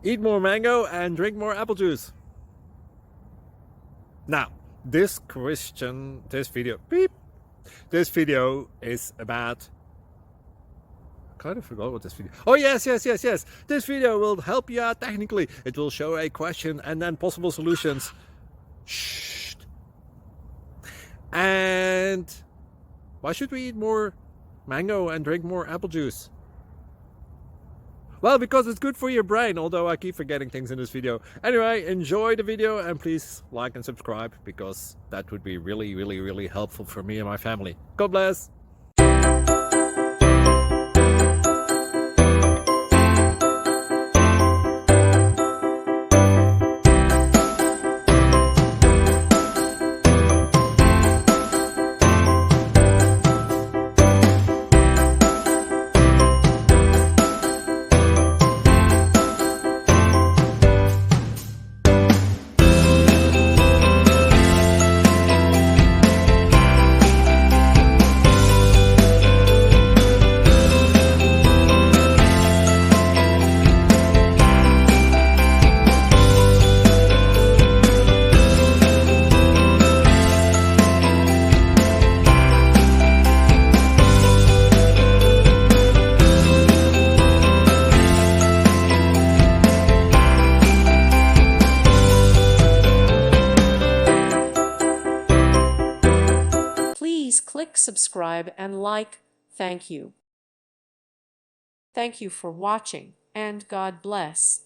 Eat more mango and drink more apple juice. Now, this video is about, I kind of forgot what this video. Oh, yes. This video will help you out technically. It will show a question and then possible solutions. Shh. And why should we eat more mango and drink more apple juice? Well, because it's good for your brain, although I keep forgetting things in this video. Anyway, enjoy the video and please like and subscribe, because that would be really helpful for me and my family. God bless! Please click subscribe and like. Thank you. Thank you for watching, and God bless.